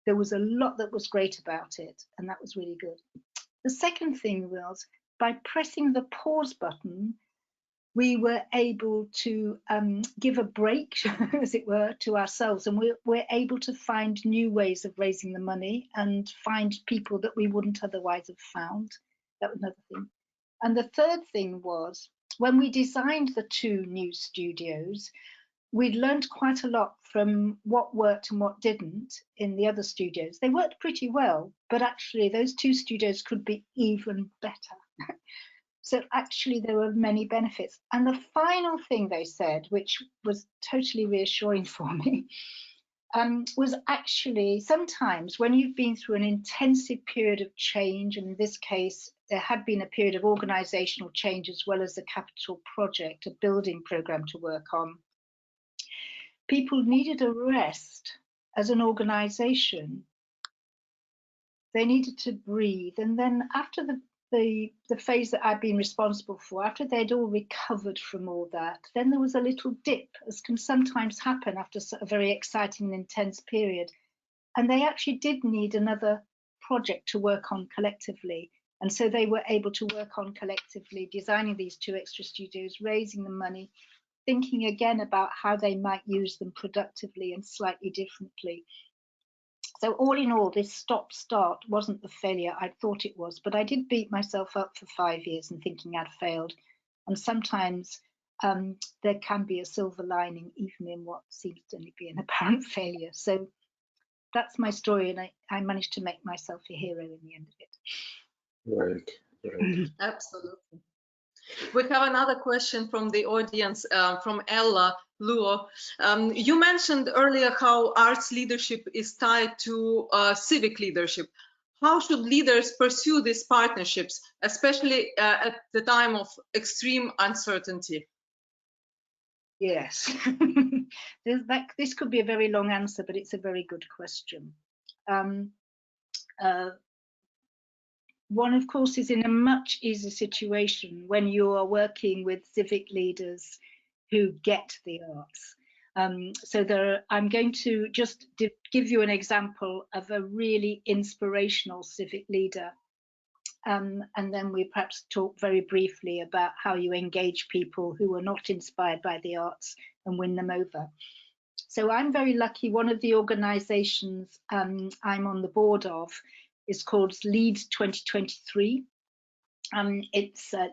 Speaker 4: There was a lot that was great about it, and that was really good. The second thing was, by pressing the pause button, we were able to give a break, as it were, to ourselves, and we're able to find new ways of raising the money and find people that we wouldn't otherwise have found. That was another thing. And the third thing was, when we designed the 2 new studios, we'd learned quite a lot from what worked and what didn't in the other studios. They worked pretty well, but actually those 2 studios could be even better. So actually there were many benefits. And the final thing they said, which was totally reassuring for me, was actually sometimes when you've been through an intensive period of change, and in this case, there had been a period of organizational change as well as a capital project, a building program to work on, people needed a rest as an organization. They needed to breathe. And then after the phase that I'd been responsible for, after they'd all recovered from all that, then there was a little dip, as can sometimes happen after a very exciting and intense period. And they actually did need another project to work on collectively. And so they were able to work on collectively, designing these 2 extra studios, raising the money, thinking again about how they might use them productively and slightly differently. So all in all, this stop-start wasn't the failure I thought it was, but I did beat myself up for 5 years and thinking I'd failed. And sometimes there can be a silver lining even in what seems to only be an apparent failure. So that's my story, and I managed to make myself a hero in the end of it.
Speaker 3: Right.
Speaker 2: Absolutely. We have another question from the audience, from Ella Luo. You mentioned earlier how arts leadership is tied to civic leadership. How should leaders pursue these partnerships, especially at the time of extreme uncertainty?
Speaker 4: Yes, this could be a very long answer, but it's a very good question. One, of course, is in a much easier situation when you are working with civic leaders who get the arts. I'm going to just give you an example of a really inspirational civic leader. And then we perhaps talk very briefly about how you engage people who are not inspired by the arts and win them over. So I'm very lucky. One of the organizations I'm on the board of is called Leeds 2023.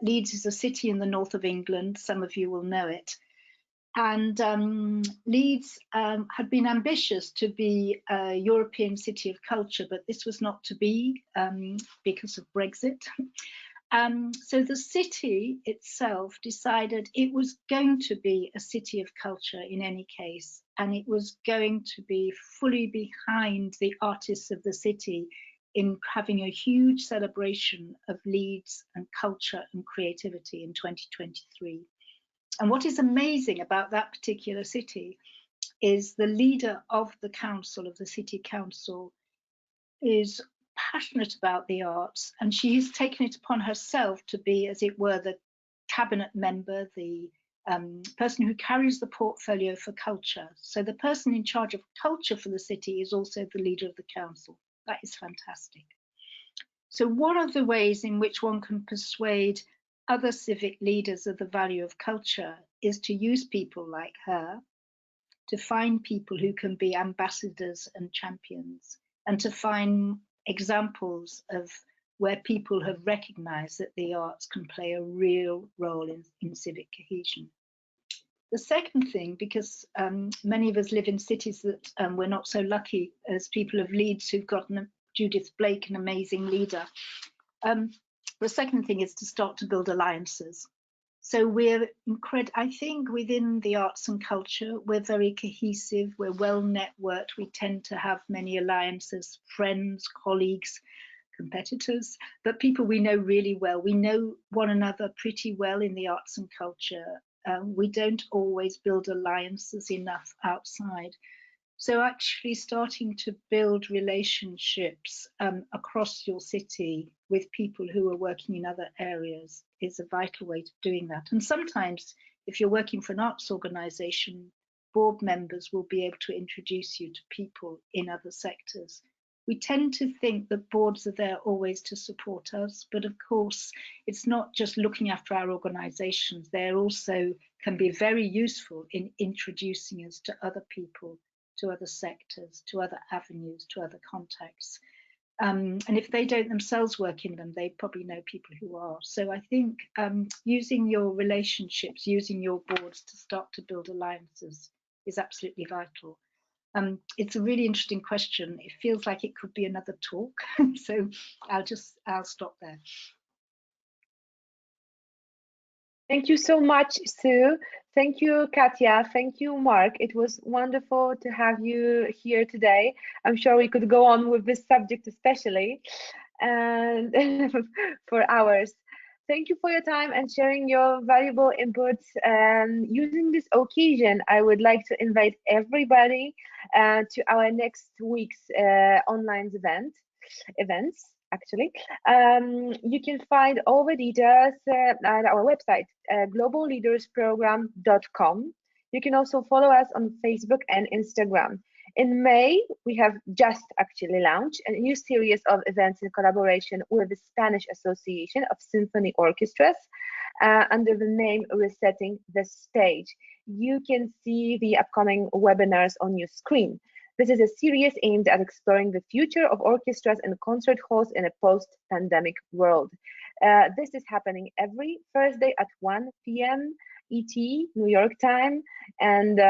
Speaker 4: Leeds is a city in the north of England. Some of you will know it. And Leeds had been ambitious to be a European city of culture, but this was not to be because of Brexit. So the city itself decided it was going to be a city of culture in any case, and it was going to be fully behind the artists of the city in having a huge celebration of Leeds and culture and creativity in 2023. And what is amazing about that particular city is the leader of the council, of the city council, is passionate about the arts, and she has taken it upon herself to be, as it were, the cabinet member, the person who carries the portfolio for culture. So the person in charge of culture for the city is also the leader of the council. That is fantastic. So one of the ways in which one can persuade other civic leaders of the value of culture is to use people like her, to find people who can be ambassadors and champions, and to find examples of where people have recognized that the arts can play a real role in civic cohesion. The second thing, because many of us live in cities that we're not so lucky as people of Leeds who've got Judith Blake, an amazing leader. The second thing is to start to build alliances. So we're I think within the arts and culture, we're very cohesive, we're well networked, we tend to have many alliances, friends, colleagues, competitors, but people we know really well. We know one another pretty well in the arts and culture. We don't always build alliances enough outside. So actually starting to build relationships across your city with people who are working in other areas is a vital way of doing that. And sometimes if you're working for an arts organization, board members will be able to introduce you to people in other sectors. We tend to think that boards are there always to support us, but of course, it's not just looking after our organizations. They also can be very useful in introducing us to other people, to other sectors, to other avenues, to other contacts. And if they don't themselves work in them, they probably know people who are. So I think using your relationships, using your boards to start to build alliances is absolutely vital. It's a really interesting question. It feels like it could be another talk. So I'll stop there.
Speaker 1: Thank you so much, Sue. Thank you, Katya. Thank you, Mark. It was wonderful to have you here today. I'm sure we could go on with this subject especially and for hours. Thank you for your time and sharing your valuable inputs. Using this occasion, I would like to invite everybody to our next week's online events. Actually, you can find all the details at our website, globalleadersprogram.com. You can also follow us on Facebook and Instagram. In May, we have just actually launched a new series of events in collaboration with the Spanish Association of Symphony Orchestras under the name Resetting the Stage. You can see the upcoming webinars on your screen. This is a series aimed at exploring the future of orchestras and concert halls in a post-pandemic world. This is happening every Thursday at 1 p.m. ET, New York time. And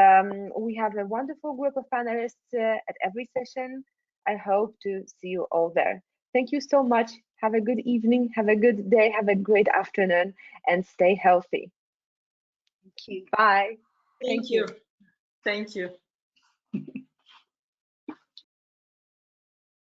Speaker 1: we have a wonderful group of panelists at every session. I hope to see you all there. Thank you so much. Have a good evening, have a good day, have a great afternoon, and stay healthy.
Speaker 4: Thank you.
Speaker 1: Bye.
Speaker 2: Thank you. Thank you.